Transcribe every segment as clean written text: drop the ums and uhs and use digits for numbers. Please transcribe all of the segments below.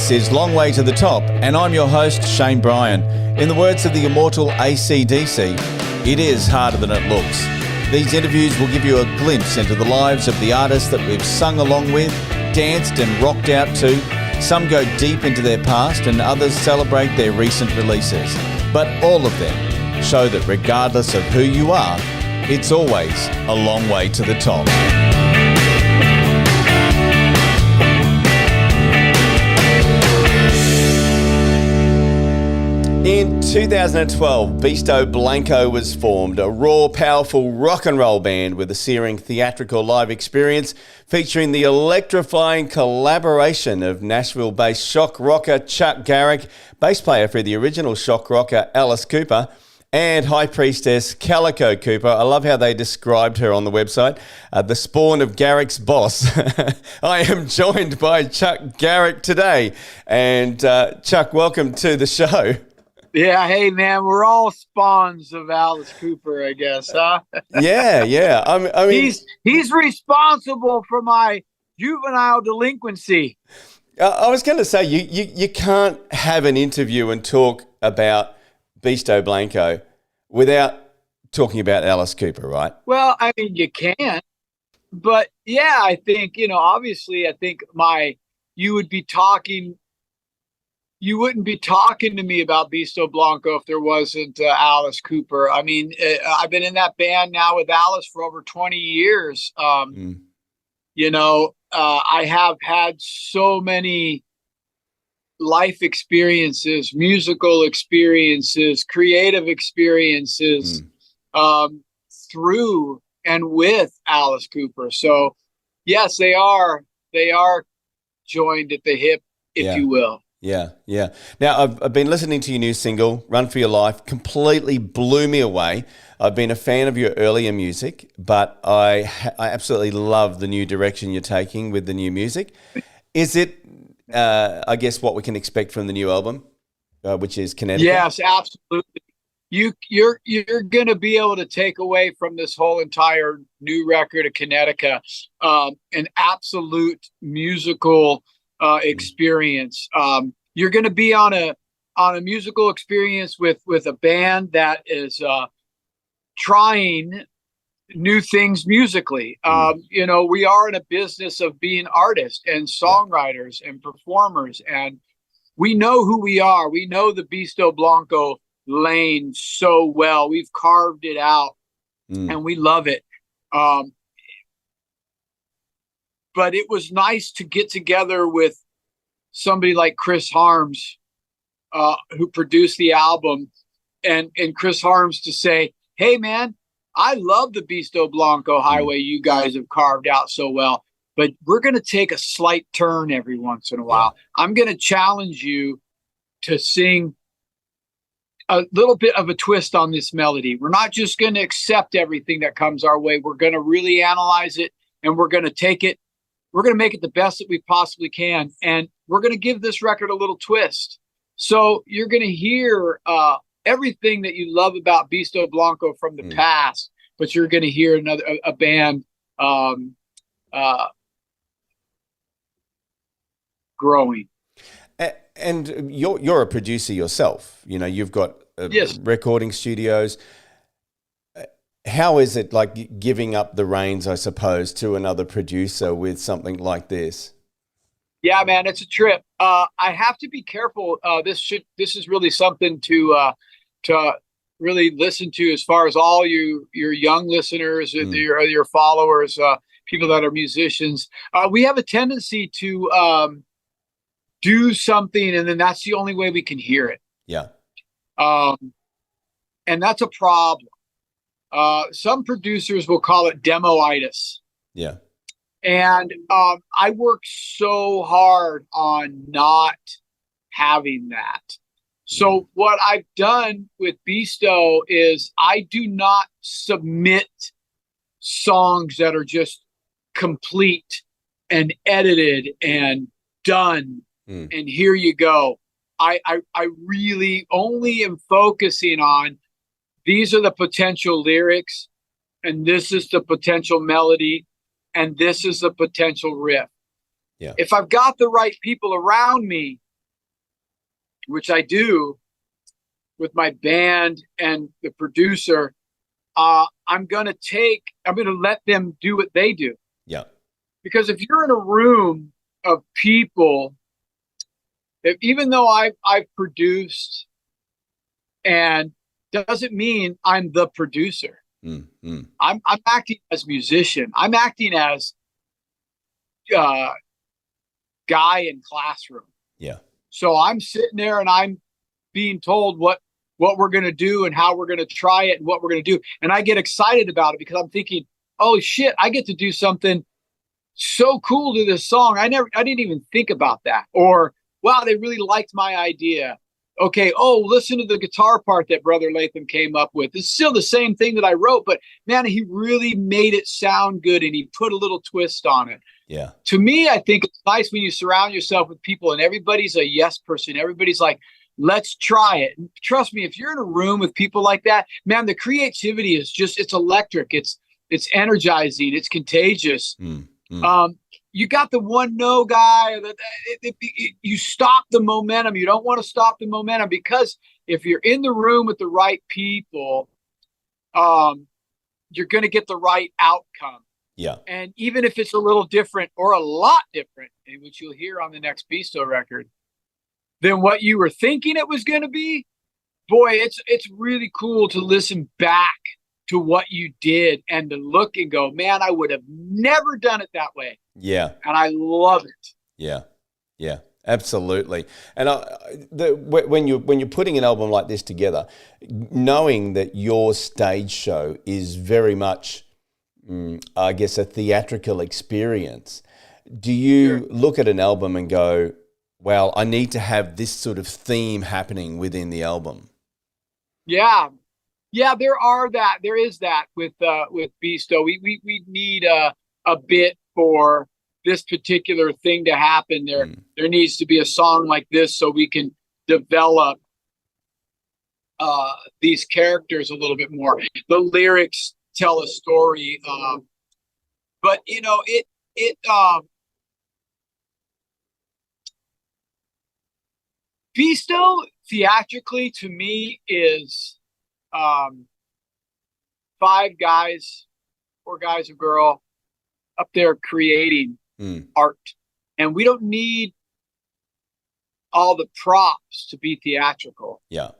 This is Long Way to the Top, and I'm your host, Shane Bryan. In the words of the immortal AC/DC, it is harder than it looks. These interviews will give you a glimpse into the lives of the artists that we've sung along with, danced and rocked out to. Some go deep into their past and others celebrate their recent releases. But all of them show that regardless of who you are, it's always a long way to the top. In 2012, Beasto Blanco was formed, a raw, powerful rock and roll band with a searing theatrical live experience featuring the electrifying collaboration of Nashville-based shock rocker Chuck Garric, bass player for the original shock rocker Alice Cooper, and high priestess Calico Cooper. I love how they described her on the website, the spawn of Garric's boss. I am joined by Chuck Garric today. And Chuck, welcome to the show. Yeah, hey man, we're all spawns of Alice Cooper, I guess, huh? Yeah. I mean, he's responsible for my juvenile delinquency. I was going to say you can't have an interview and talk about Beasto Blanco without talking about Alice Cooper, right? Well, I mean, you can, but yeah, I think obviously, I think you wouldn't be talking to me about Beasto Blanco if there wasn't Alice Cooper. I mean, I've been in that band now with Alice for over 20 years. I have had so many life experiences, musical experiences, creative experiences through and with Alice Cooper. So, yes, they are joined at the hip, if you will. Yeah. Now, I've been listening to your new single, Run For Your Life, completely blew me away. I've been a fan of your earlier music, but I absolutely love the new direction you're taking with the new music. Is it, I guess, what we can expect from the new album, which is Connecticut? Yes, absolutely. You're going to be able to take away from this whole entire new record of Connecticut an absolute musical experience. You're going to be on a musical experience with a band that is trying new things musically. We are in a business of being artists and songwriters and performers, and we know who we are. We know the Beasto Blanco lane so well. We've carved it out and we love it. But it was nice to get together with somebody like Chris Harms, who produced the album, and Chris Harms to say, hey, man, I love the Beasto Blanco highway you guys have carved out so well, but we're going to take a slight turn every once in a while. I'm going to challenge you to sing a little bit of a twist on this melody. We're not just going to accept everything that comes our way. We're going to really analyze it, and we're going to take it. We're going to make it the best that we possibly can. And we're going to give this record a little twist. So you're going to hear everything that you love about Beasto Blanco from the past, but you're going to hear a band growing. And you're a producer yourself. You've got recording studios. How is it like giving up the reins, I suppose, to another producer with something like this? Yeah, man, it's a trip. I have to be careful. This is really something to really listen to, as far as all your young listeners, your followers, people that are musicians. We have a tendency to do something, and then that's the only way we can hear it. Yeah. And that's a problem. Some producers will call it demoitis. Yeah. And I work so hard on not having that. So what I've done with Beasto is I do not submit songs that are just complete and edited and done. And here you go. I really only am focusing on, these are the potential lyrics, and this is the potential melody, and this is the potential riff. Yeah. If I've got the right people around me, which I do with my band and the producer, I'm going to let them do what they do. Yeah. Because if you're in a room of people, even though I've produced, and doesn't mean I'm the producer. Mm-hmm. I'm acting as musician. I'm acting as guy in classroom. Yeah. So I'm sitting there and I'm being told what we're going to do and how we're going to try it and what we're going to do. And I get excited about it because I'm thinking, oh shit, I get to do something so cool to this song. I didn't even think about that. Or, wow, they really liked my idea. Okay, oh, listen to the guitar part that Brother Latham came up with. It's still the same thing that I wrote, but man, he really made it sound good and he put a little twist on it. Yeah. To me, I think it's nice when you surround yourself with people and everybody's a yes person. Everybody's like, let's try it. And trust me, if you're in a room with people like that, man, the creativity is it's electric. It's energizing. It's contagious. You got the one no guy that you stop the momentum. You don't want to stop the momentum because if you're in the room with the right people, you're going to get the right outcome. Yeah. And even if it's a little different or a lot different, which you'll hear on the next Beasto record, than what you were thinking it was going to be, boy, it's really cool to listen back to what you did and to look and go, man, I would have never done it that way. Yeah. And I love it. Yeah. Yeah, absolutely. And when you're putting an album like this together, knowing that your stage show is very much, I guess, a theatrical experience, do you look at an album and go, well, I need to have this sort of theme happening within the album? Yeah. Yeah, there is that with Beasto. We need a bit for this particular thing to happen. There needs to be a song like this so we can develop these characters a little bit more. The lyrics tell a story, but you know it. Beasto theatrically to me is 4 guys or girl up there creating art. And we don't need all the props to be theatrical. Yeah.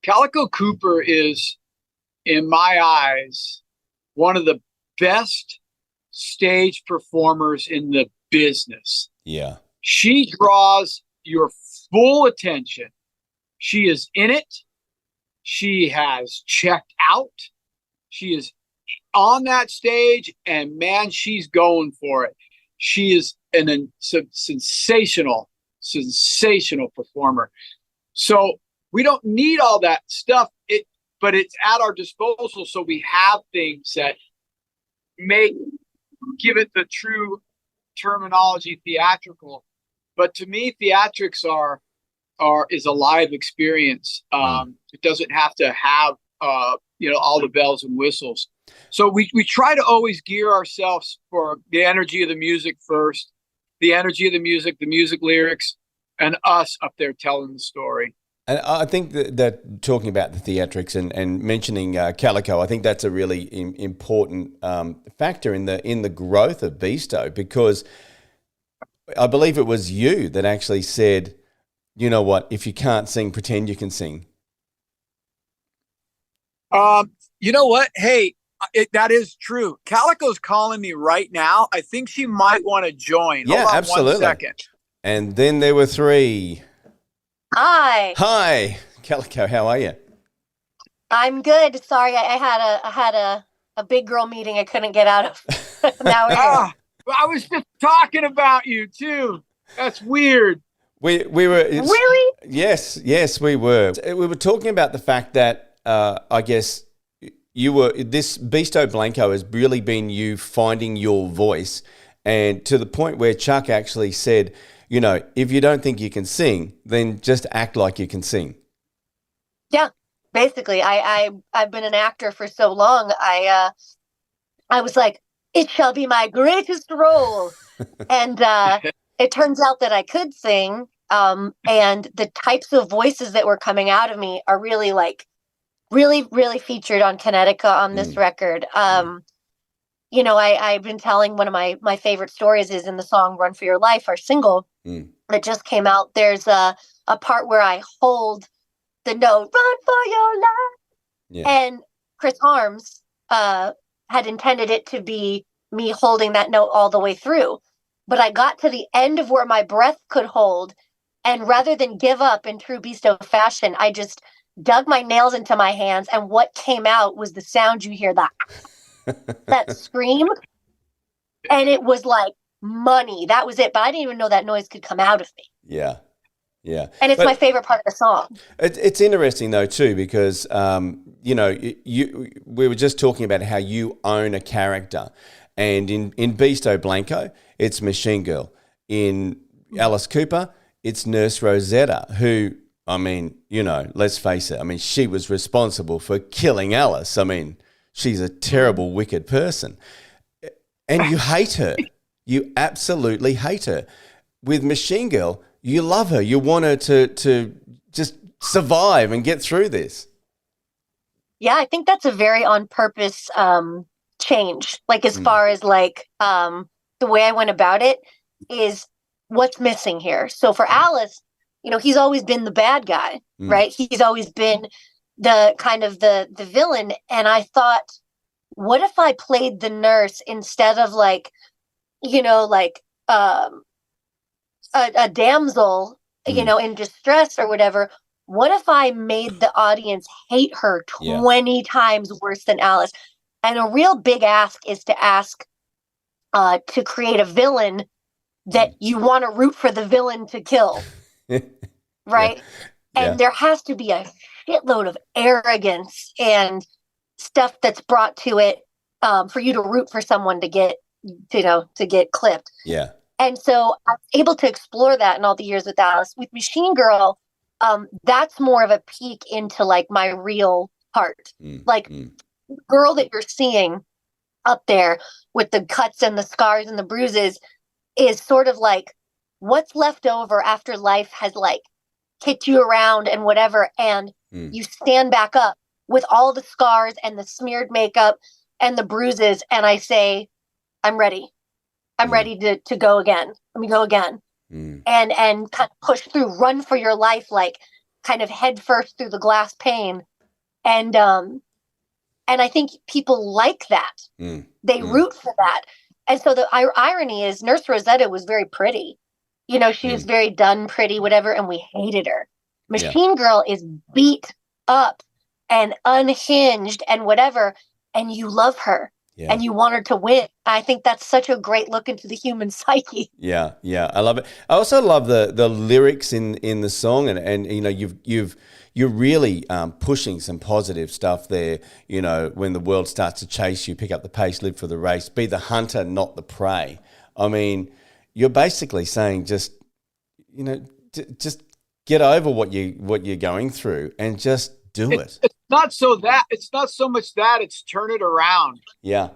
Calico Cooper is, in my eyes, one of the best stage performers in the business. Yeah. She draws your full attention. She is in it. She has checked out. She is on that stage, and man, she's going for it. She is a sensational performer. So we don't need all that stuff, but it's at our disposal. So we have things that give it the true terminology theatrical. But to me, theatrics is a live experience. It doesn't have to have all the bells and whistles. So we try to always gear ourselves for the energy of the music first, the energy of the music lyrics, and us up there telling the story. And I think that talking about the theatrics and mentioning Calico, I think that's a really important factor in the growth of Beasto, because I believe it was you that actually said, you know what, if you can't sing, pretend you can sing. You know what? Hey, that is true. Calico's calling me right now. I think she might want to join. Yeah, hold on absolutely. 1 second. And then there were 3. Hi, Calico. How are you? I'm good. Sorry, I had a big girl meeting I couldn't get out of. Now we're here. I was just talking about you too. That's weird. We were Really? Yes, we were. We were talking about the fact that I guess this Beasto Blanco has really been you finding your voice, and to the point where Chuck actually said, you know, if you don't think you can sing, then just act like you can sing. Yeah, basically, I've been an actor for so long. I was like, it shall be my greatest role, and it turns out that I could sing. And the types of voices that were coming out of me are really like really featured on Connecticut on this record. You know, I've been telling one of my favorite stories is in the song Run for Your Life, our single that just came out. There's a part where I hold the note, run for your life. Yeah. And Chris Harms had intended it to be me holding that note all the way through. But I got to the end of where my breath could hold. And rather than give up in true Beasto fashion, I just dug my nails into my hands. And what came out was the sound you hear, that scream. And it was like money. That was it. But I didn't even know that noise could come out of me. Yeah. Yeah. And it's my favorite part of the song. It's interesting, though, too, because, you know, we were just talking about how you own a character. And in Beasto Blanco, it's Machine Girl. In Alice Cooper, it's Nurse Rosetta, who, I mean, you know, let's face it. I mean, she was responsible for killing Alice. I mean, she's a terrible, wicked person. And you hate her. You absolutely hate her. With Machine Girl, you love her. You want her to just survive and get through this. Yeah, I think that's a very on purpose change. Like as far as like the way I went about it is what's missing here. So for Alice, you know, he's always been the bad guy, right? He's always been the kind of the villain. And I thought, what if I played the nurse instead of like, you know, like a damsel, you know, in distress or whatever? What if I made the audience hate her 20 times worse than Alice? And a real big ask is to ask to create a villain that you want to root for the villain to kill, right? And there has to be a shitload of arrogance and stuff that's brought to it for you to root for someone to get, you know, to get clipped. Yeah. And so I was able to explore that in all the years with Alice. With Machine Girl, that's more of a peek into like my real heart. The girl that you're seeing up there with the cuts and the scars and the bruises is sort of like what's left over after life has like kicked you around and whatever. And you stand back up with all the scars and the smeared makeup and the bruises. And I say, I'm ready. I'm ready to go again. Let me go again. And kind of push through, run for your life, like kind of head first through the glass pane. And I think people like that. They root for that. And so the irony is Nurse Rosetta was very pretty. You know, she was very done pretty, whatever, and we hated her. Machine Girl is beat up and unhinged and whatever, and you love her. Yeah. And you want her to win. I think that's such a great look into the human psyche. Yeah, I love it. I also love the lyrics in the song, and you know you're really pushing some positive stuff there. You know, when the world starts to chase you, pick up the pace, live for the race, be the hunter, not the prey. I mean, you're basically saying just just get over what you're going through and just do it. It's not so much that, it's turn it around. Yeah.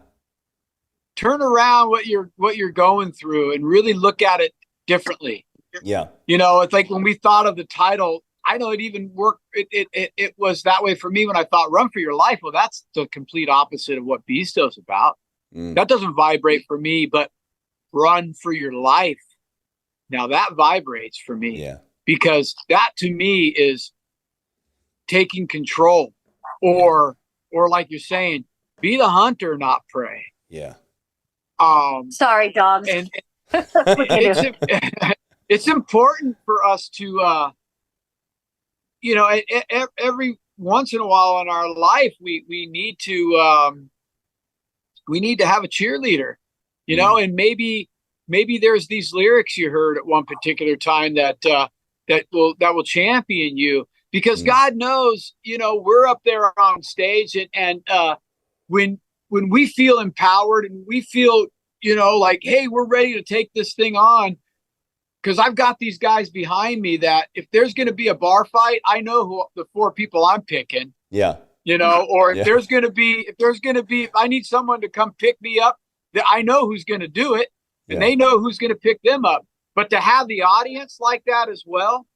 Turn around what you're going through and really look at it differently. Yeah. You know, it's like when we thought of the title, I know it even worked. It was that way for me when I thought Run for Your Life. Well, that's the complete opposite of what Beasto's about. That doesn't vibrate for me, but Run for Your Life. Now that vibrates for me. Yeah. Because that to me is taking control. Or like you're saying, be the hunter, not prey. Yeah. Sorry, dogs. And it's important for us to, you know, every once in a while in our life, we need to have a cheerleader, you know, and maybe there's these lyrics you heard at one particular time that will champion you. Because God knows, you know, we're up there on stage and when we feel empowered and we feel, you know, like, hey, we're ready to take this thing on, because I've got these guys behind me that if there's going to be a bar fight, I know who the four people I'm picking. Yeah. You know, or if there's going to be, if I need someone to come pick me up, that I know who's going to do it and they know who's going to pick them up. But to have the audience like that as well,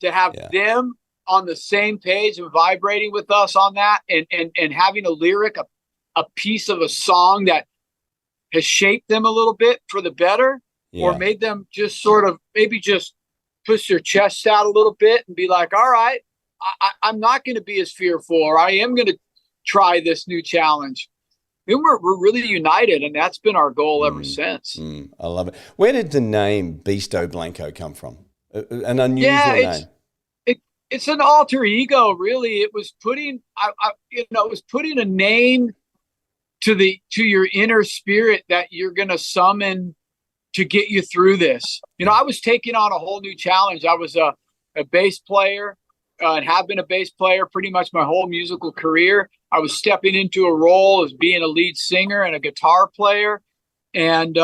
to have them on the same page and vibrating with us on that, and having a lyric, a piece of a song that has shaped them a little bit for the better, or made them just sort of maybe just push their chest out a little bit and be like, all right, I'm not going to be as fearful, or I am going to try this new challenge. And we're really united, and that's been our goal ever since. I love it. Where did the name Beasto Blanco come from? An unusual name. It's an alter ego, really. It was putting, it was putting a name to your inner spirit that you're going to summon to get you through this. I was taking on a whole new challenge. I was a bass player, and have been a bass player pretty much my whole musical career. I was stepping into a role as being a lead singer and a guitar player. And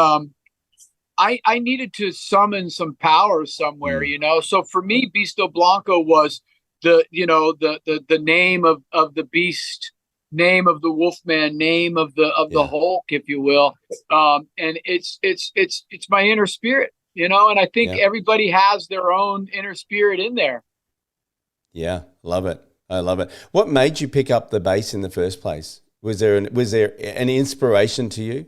I needed to summon some power somewhere, So for me, Beasto Blanco was the name of the beast, name of the wolfman, name of the Hulk, if you will. And it's my inner spirit, and I think everybody has their own inner spirit in there. Yeah, love it. I love it. What made you pick up the bass in the first place? Was there an inspiration to you?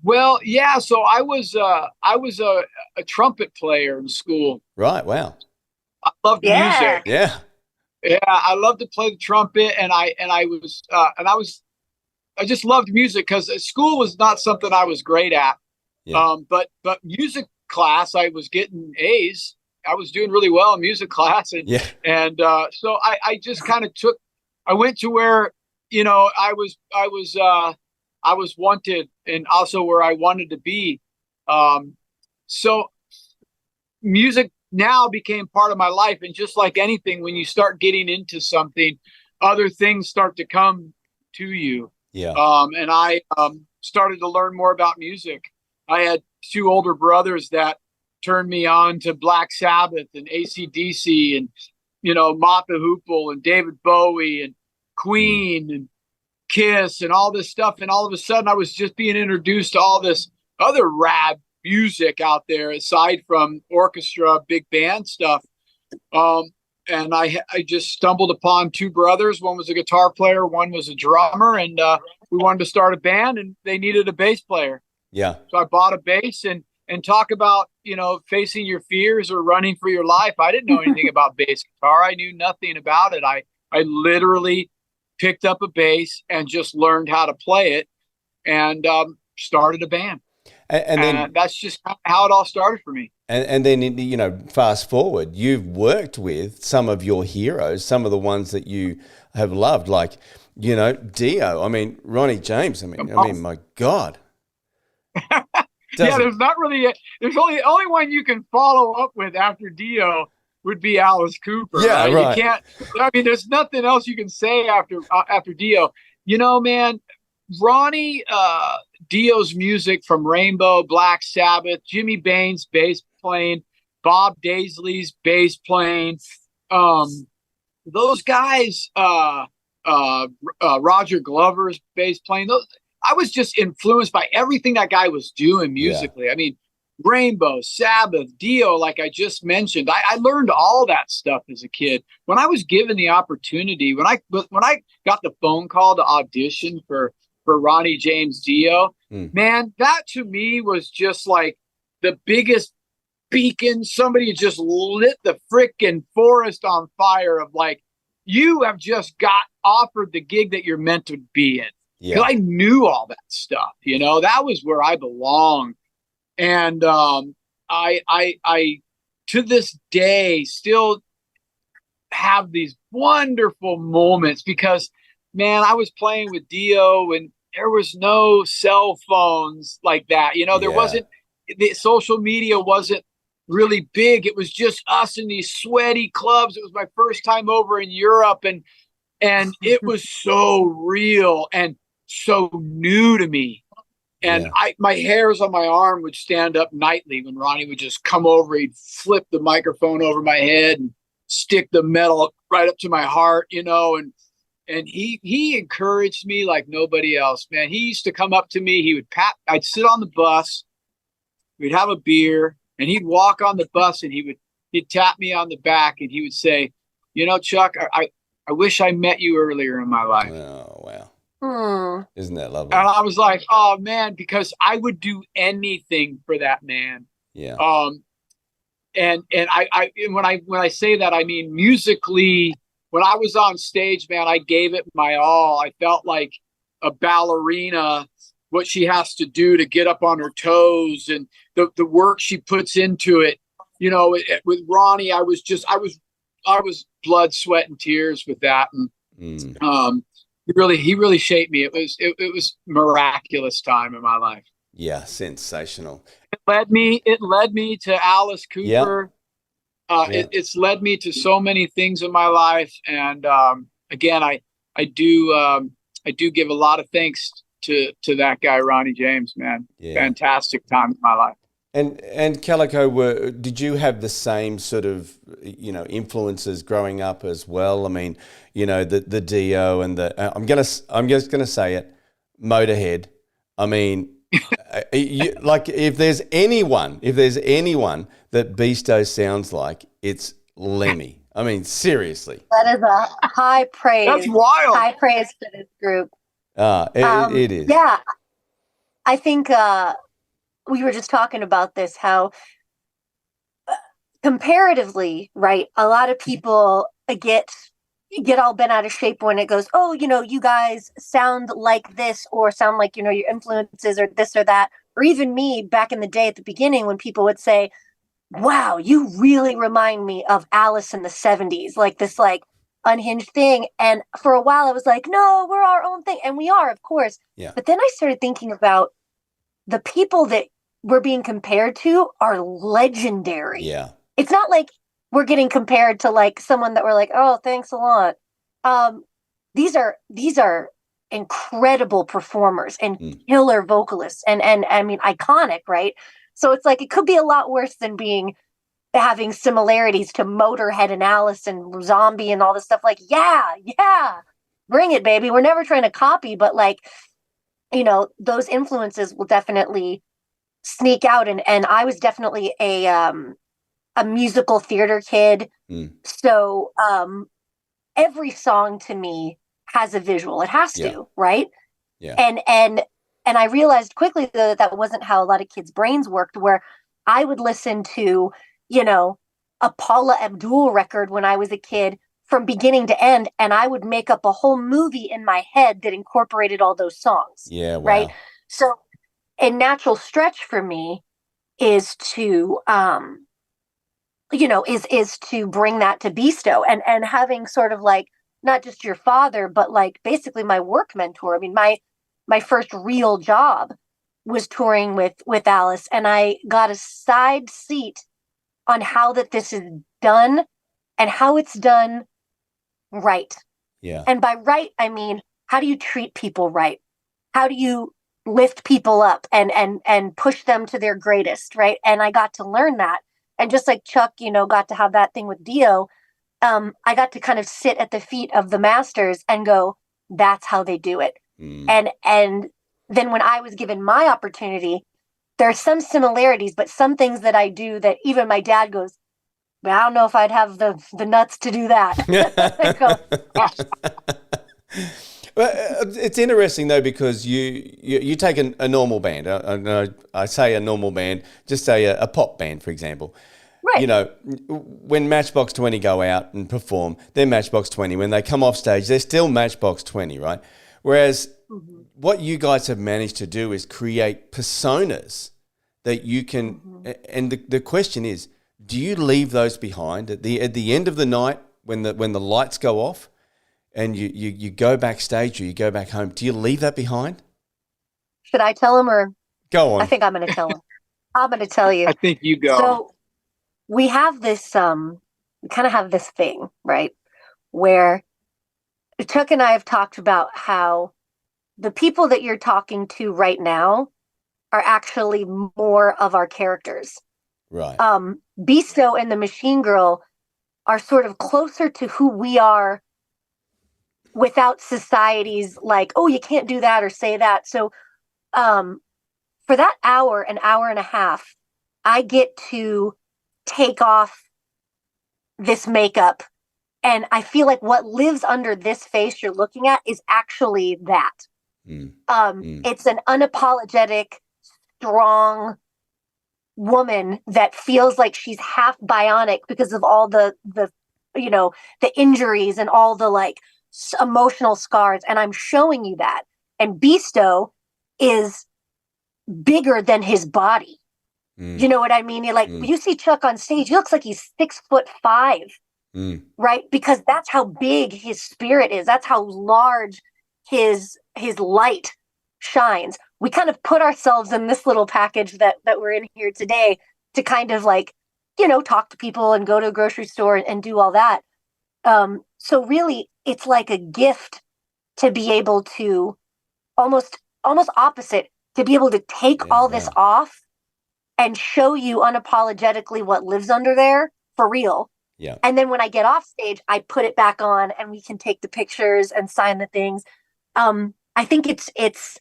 Well, yeah. So I was a trumpet player in school. Right. Wow. I loved music. Yeah. Yeah. I loved to play the trumpet, and I just loved music because school was not something I was great at. Yeah. But music class, I was getting A's. I was doing really well in music class, and so I just kind of I went to where I was wanted, and also where I wanted to be. So music now became part of my life, and just like anything, when you start getting into something, other things start to come to you. Yeah. And I started to learn more about music. I had two older brothers that turned me on to Black Sabbath and AC/DC and, Mott the Hoople and David Bowie and Queen and Kiss and all this stuff. And all of a sudden I was just being introduced to all this other rad music out there aside from orchestra, big band stuff. And I just stumbled upon two brothers. One was a guitar player, one was a drummer, and we wanted to start a band, and they needed a bass player. Yeah. So I bought a bass, and talk about, facing your fears or running for your life. I didn't know anything about bass guitar. I knew nothing about it. I literally picked up a bass and just learned how to play it, and started a band. And then that's just how it all started for me. And then, fast forward, you've worked with some of your heroes, some of the ones that you have loved, like, Dio. I mean, Ronnie James. I mean, my God. There's not really there's only one you can follow up with after Dio would be Alice Cooper. Yeah, right. You can't. There's nothing else you can say after Dio. Man, Ronnie, Dio's music from Rainbow, Black Sabbath, Jimmy Bain's bass playing, Bob Daisley's bass playing, those guys, Roger Glover's bass playing. I was just influenced by everything that guy was doing musically. Yeah. I mean, Rainbow, Sabbath, Dio, like I just mentioned. I learned all that stuff as a kid. When I was given the opportunity, when I got the phone call to audition for Ronnie James Dio, man, that to me was just like the biggest beacon. Somebody just lit the frickin' forest on fire of like, you have just got offered the gig that you're meant to be in. Yeah. I knew all that stuff, that was where I belonged. And I to this day still have these wonderful moments because, man, I was playing with Dio and there was no cell phones like that. There wasn't, the social media wasn't really big. It was just us in these sweaty clubs. It was my first time over in Europe, and it was so real and so new to me. And my hairs on my arm would stand up nightly when Ronnie would just come over. He'd flip the microphone over my head and stick the metal right up to my heart, and he encouraged me like nobody else, man. He used to come up to me. I'd sit on the bus we'd have a beer, and he'd walk on the bus, and he'd tap me on the back, and he would say, you know, Chuck, I wish I met you earlier in my life. Oh, wow. Hmm. Isn't that lovely? And I was like, oh man, because I would do anything for that man. Yeah. And when I say that, I mean musically, when I was on stage, man, I gave it my all. I felt like a ballerina, what she has to do to get up on her toes and the work she puts into it. You know, with Ronnie, I was blood, sweat, and tears with that. And he really shaped me. It was miraculous time in my life. Yeah, sensational. It led me to Alice Cooper. Yep. It's led me to so many things in my life. And again, I do give a lot of thanks to that guy, Ronnie James, man. Yeah. Fantastic time in my life. And Calico, did you have the same sort of, you know, influences growing up as well? I mean, you know, the Dio and I'm just gonna say it, Motorhead. I mean, like if there's anyone that Beasto sounds like, it's Lemmy. I mean, seriously. That is a high praise. That's wild. High praise for this group. It is. Yeah, I think. We were just talking about this, how comparatively, right, a lot of people get all bent out of shape when it goes, oh, you know, you guys sound like this, or sound like, you know, your influences or this or that. Or even me back in the day at the beginning, when people would say, wow, you really remind me of Alice in the 70s, like this like unhinged thing. And for a while I was like, no, we're our own thing. And we are, of course. Yeah. But then I started thinking about the people that we're being compared to are legendary. Yeah. It's not like we're getting compared to like someone that we're like, oh, thanks a lot. These are incredible performers and killer vocalists and I mean iconic, right? So it's like it could be a lot worse than having similarities to Motorhead and Alice and Zombie and all this stuff. Like, yeah, bring it, baby. We're never trying to copy, but like, you know, those influences will definitely sneak out. And I was definitely a musical theater kid. So every song to me has a visual. It has to, right? Yeah. And I realized quickly that wasn't how a lot of kids' brains worked, where I would listen to, you know, a Paula Abdul record when I was a kid from beginning to end, and I would make up a whole movie in my head that incorporated all those songs. Yeah, wow. Right? So a natural stretch for me is to you know, is to bring that to Beasto and having sort of like not just your father, but like basically my work mentor. I mean, my first real job was touring with Alice, and I got a side seat on how this is done and how it's done right. Yeah. And by right, I mean, how do you treat people right? How do you lift people up and push them to their greatest, right? And I got to learn that. And just like Chuck, you know, got to have that thing with Dio, I got to kind of sit at the feet of the masters and go, that's how they do it. And then when I was given my opportunity, there are some similarities, but some things that I do that even my dad goes, but I don't know if I'd have the nuts to do that. Well, it's interesting though, because you take a normal band. I say a normal band, just say a pop band, for example. Right. You know, when Matchbox 20 go out and perform, they're Matchbox 20. When they come off stage, they're still Matchbox 20, right? Whereas what you guys have managed to do is create personas that you can, and the question is, do you leave those behind at the end of the night when the lights go off and you go backstage or you go back home? Do you leave that behind? Should I tell him or go on? I think I'm going to tell him. I'm going to tell you. I think you go. So we have this, we kind of have this thing, right, where Chuck and I have talked about how the people that you're talking to right now are actually more of our characters. Right. Beasto and the Machine Girl are sort of closer to who we are without society's like, oh, you can't do that or say that. So for that an hour and a half, I get to take off this makeup, and I feel like what lives under this face you're looking at is actually that. It's an unapologetic, strong woman that feels like she's half bionic because of all the injuries and all the like emotional scars, and I'm showing you that. And Beasto is bigger than his body. You know what I mean? You're like, you see Chuck on stage, he looks like he's 6'5", right? Because that's how big his spirit is. That's how large his light shines. We kind of put ourselves in this little package that we're in here today to kind of like, talk to people and go to a grocery store and do all that. So really, it's like a gift to be able to almost opposite, to be able to take all this off and show you unapologetically what lives under there for real. Yeah. And then when I get off stage, I put it back on and we can take the pictures and sign the things. I think it's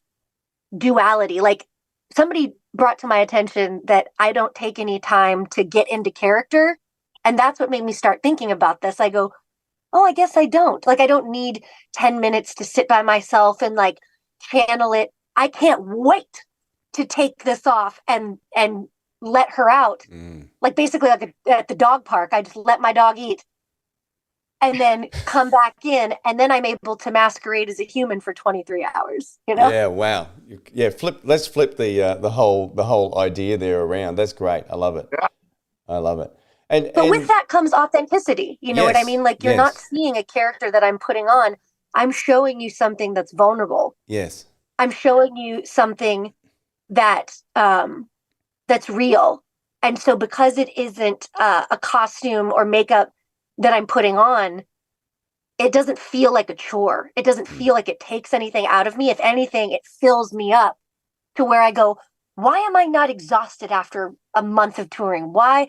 duality. Like, somebody brought to my attention that I don't take any time to get into character. And that's what made me start thinking about this. I go, oh, I guess I don't. Like, I don't need 10 minutes to sit by myself and like channel it. I can't wait to take this off and let her out. Like, basically like at the dog park, I just let my dog eat and then come back in, and then I'm able to masquerade as a human for 23 hours, Yeah, wow. Yeah, let's flip the whole idea there around. That's great. I love it. Yeah. I love it. But with that comes authenticity. You know what I mean? Like, you're not seeing a character that I'm putting on. I'm showing you something that's vulnerable. Yes. I'm showing you something that that's real. And so because it isn't a costume or makeup that I'm putting on, it doesn't feel like a chore. It doesn't feel like it takes anything out of me. If anything, it fills me up to where I go, why am I not exhausted after a month of touring? Why?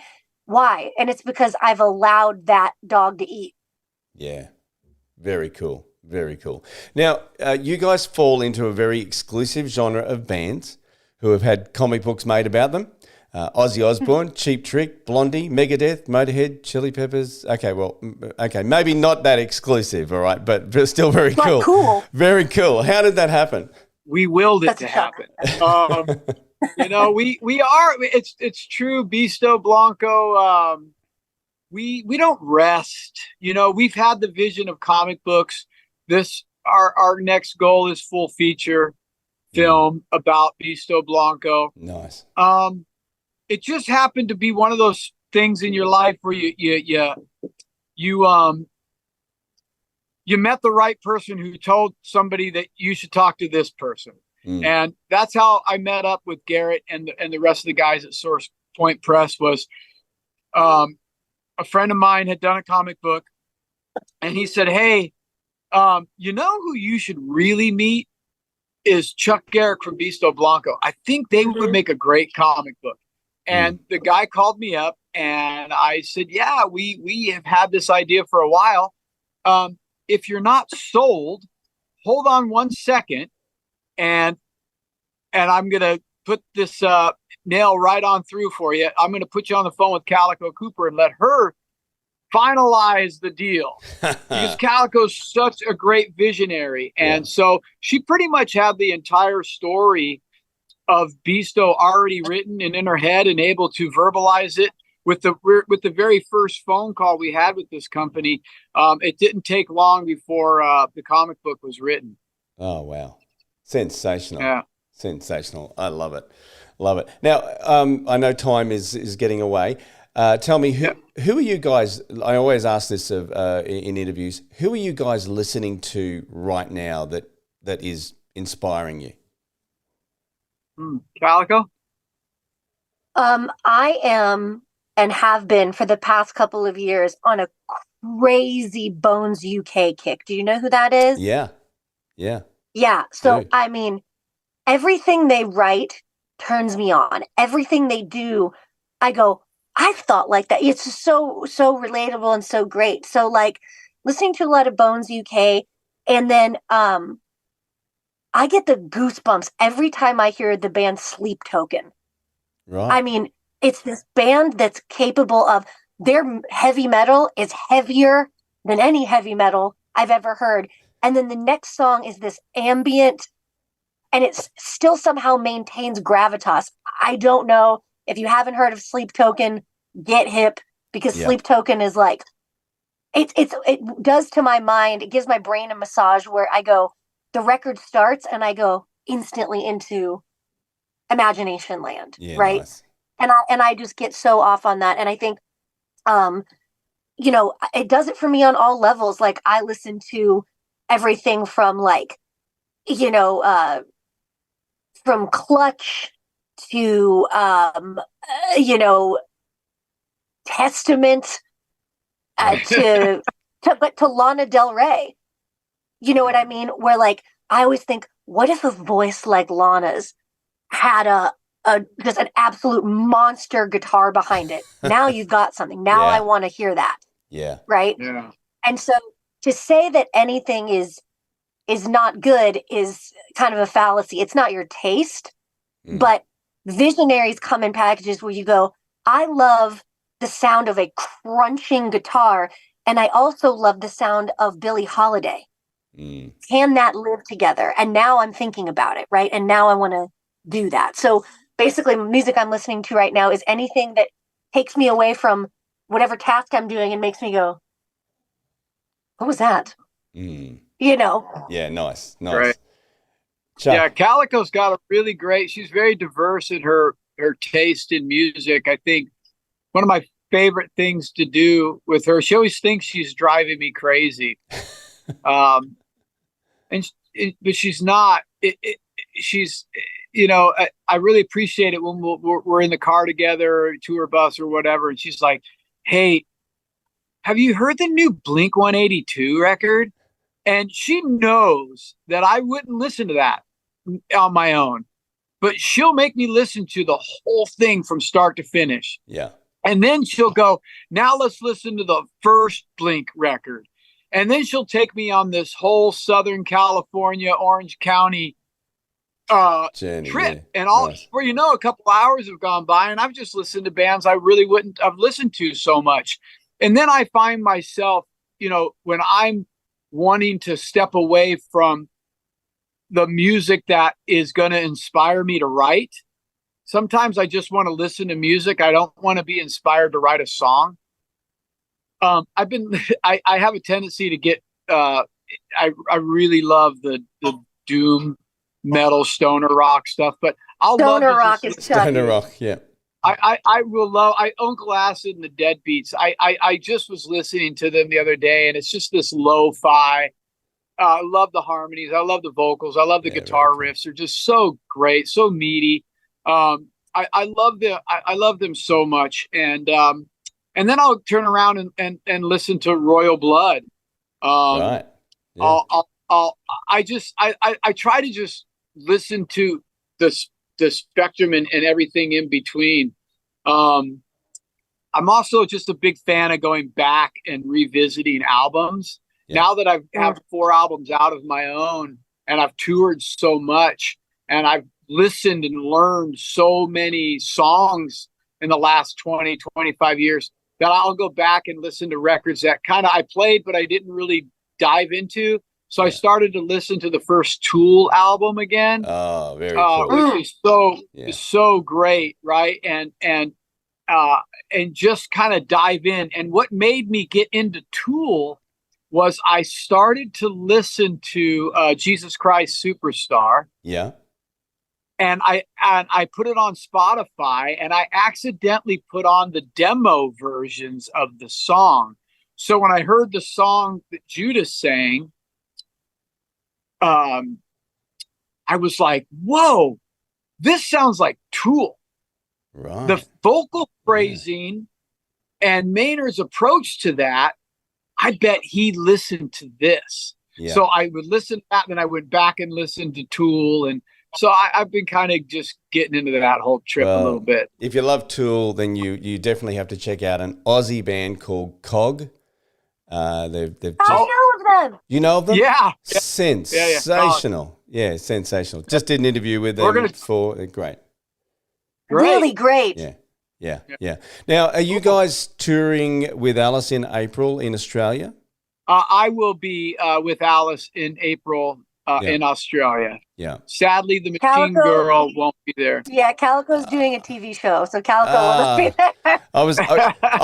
And it's because I've allowed that dog to eat. Yeah. Very cool. Very cool. Now, you guys fall into a very exclusive genre of bands who have had comic books made about them. Ozzy Osbourne, Cheap Trick, Blondie, Megadeth, Motorhead, Chili Peppers. Okay, maybe not that exclusive, all right, but still very cool. Cool. Very cool. How did that happen? We willed it to happen. We are. It's true. Beasto Blanco. We don't rest. We've had the vision of comic books. Our next goal is full feature film about Beasto Blanco. Nice. It just happened to be one of those things in your life where you met the right person who told somebody that you should talk to this person. And that's how I met up with Garrett and the rest of the guys at Source Point Press. Was a friend of mine had done a comic book, and he said, hey, who you should really meet is Chuck Garric from Beasto Blanco. I think they would make a great comic book. And the guy called me up, and I said, yeah, we have had this idea for a while. If you're not sold, hold on 1 second, and I'm going to put this nail right on through for you. I'm going to put you on the phone with Calico Cooper and let her finalize the deal, because Calico's such a great visionary. And so she pretty much had the entire story of Beasto already written and in her head and able to verbalize it. With the very first phone call we had with this company, it didn't take long before the comic book was written. Oh, wow. Sensational. Yeah. Sensational. I love it. Love it. Now, I know time is getting away. Tell me, who are you guys, I always ask this in interviews, who are you guys listening to right now that is inspiring you? Calico? I am and have been for the past couple of years on a crazy Bones UK kick. Do you know who that is? Yeah. So, I mean, everything they write turns me on. Everything they do, I go, I've thought like that. It's so relatable and so great. So, like, listening to a lot of Bones UK, and then I get the goosebumps every time I hear the band Sleep Token. Right. I mean, it's this band that's capable of, their heavy metal is heavier than any heavy metal I've ever heard. And then the next song is this ambient, and it still somehow maintains gravitas. I don't know if you haven't heard of Sleep Token, get hip, because Sleep Token is like, it does to my mind, it gives my brain a massage where I go, the record starts and I go instantly into imagination land, right? Nice. And I just get so off on that. And I think, you know, it does it for me on all levels. Like, I listen to everything from, like, you know, from Clutch to, you know, Testament, to Lana Del Rey. You know what I mean? Where, like, I always think, what if a voice like Lana's had just an absolute monster guitar behind it? Now you've got something. Now I want to hear that. Yeah. Right? Yeah. And so to say that anything is not good is kind of a fallacy. It's not your taste, but visionaries come in packages where you go, I love the sound of a crunching guitar, and I also love the sound of Billie Holiday. Can that live together? And now I'm thinking about it, right? And now I want to do that. So basically, music I'm listening to right now is anything that takes me away from whatever task I'm doing and makes me go, what was that? You know? Yeah, nice. Right. Yeah, Calico's got a really great, she's very diverse in her taste in music. I think one of my favorite things to do with her, she always thinks she's driving me crazy. But she's not. She's, you know, I really appreciate it when we're in the car together, or tour bus or whatever, and she's like, hey, have you heard the new Blink-182 record? And she knows that I wouldn't listen to that on my own, but she'll make me listen to the whole thing from start to finish. Yeah. And then she'll go, now let's listen to the first Blink record. And then she'll take me on this whole Southern California, Orange County trip. And all, where, you know, a couple hours have gone by and I've just listened to bands I really wouldn't have listened to so much. And then I find myself, you know, when I'm wanting to step away from the music that is going to inspire me to write, sometimes I just want to listen to music. I don't want to be inspired to write a song. I have a tendency to get, I really love the doom metal stoner rock stuff, but stoner rock is stoner rock. Yeah. I will love, Uncle Acid and the Deadbeats. I just was listening to them the other day, and it's just this lo-fi. I love the harmonies. I love the vocals. I love the guitar riffs. They're just so great, so meaty. I love them so much. And then I'll turn around and listen to Royal Blood. Right. Yeah. I try to just listen to the spectrum and everything in between. I'm also just a big fan of going back and revisiting albums. Yeah. Now that I have 4 albums out of my own, and I've toured so much, and I've listened and learned so many songs in the last 20, 25 years, that I'll go back and listen to records that kind of I played, but I didn't really dive into. So I started to listen to the first Tool album again. Oh, very cool. Which is so great, right? And just kind of dive in. And what made me get into Tool was I started to listen to Jesus Christ Superstar. Yeah. And I put it on Spotify, and I accidentally put on the demo versions of the song. So when I heard the song that Judas sang, I was like, whoa, this sounds like Tool. Right. The vocal phrasing and Maynard's approach to that, I bet he listened to this. Yeah. So I would listen to that, and then I went back and listened to Tool. And so I've been kind of just getting into that whole trip a little bit. If you love Tool, then you definitely have to check out an Aussie band called Cog. They've just, I know of them. You know of them? Yeah. Sensational. Yeah, sensational. Just did an interview with them. Great. Really great. Yeah. Yeah. Now, are you guys touring with Alice in April in Australia? I will be with Alice in April in Australia. Yeah. Sadly, the Machine Calico, Girl won't be there. Yeah, Calico's doing a TV show, so Calico will be there. I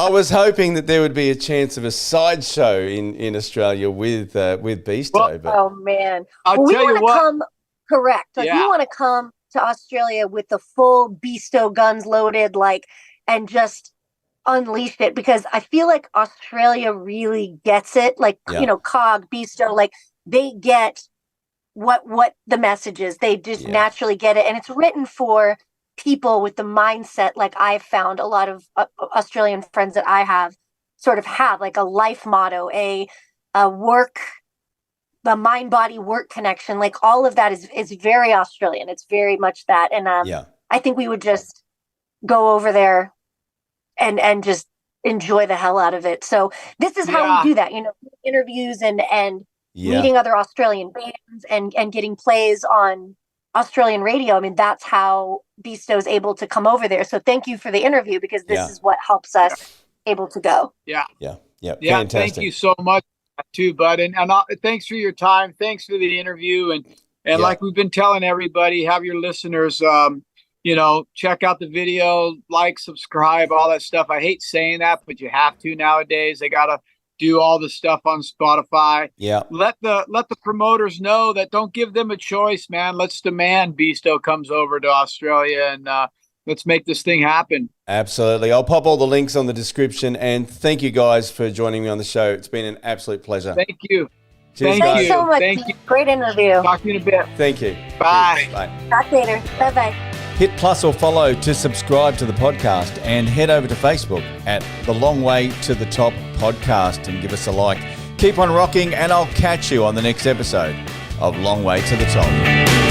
was hoping that there would be a chance of a sideshow in Australia with Beasto. But Oh man! I'll we tell you want to what. come correct. Like we want to come to Australia with the full Beasto guns loaded, and just unleash it, because I feel like Australia really gets it. Like Cog, Beasto, like they get what the message is. They just naturally get it, and it's written for people with the mindset, like I've found a lot of Australian friends that I have sort of have like a life motto, a work, the mind body work connection. Like all of that is very Australian. It's very much that, and I think we would just go over there and just enjoy the hell out of it. So this is how we do that, interviews and meeting other Australian bands and getting plays on Australian radio. I mean, that's how Beasto is able to come over there. So thank you for the interview, because this is what helps us able to go. Yeah. Fantastic. Thank you so much too, bud. And thanks for your time. Thanks for the interview. And like we've been telling everybody, have your listeners, check out the video, like, subscribe, all that stuff. I hate saying that, but you have to nowadays. They got to do all the stuff on Spotify. Yeah. Let the promoters know that don't give them a choice, man. Let's demand Beasto comes over to Australia, and let's make this thing happen. Absolutely. I'll pop all the links on the description, and thank you guys for joining me on the show. It's been an absolute pleasure. Thank you. Cheers, Thank you so much. Thank you. Great interview. Talk to you in a bit. Thank you. Bye. Bye. Talk later. Bye-bye. Hit plus or follow to subscribe to the podcast, and head over to Facebook at The Long Way to the Top Podcast and give us a like. Keep on rocking, and I'll catch you on the next episode of Long Way to the Top.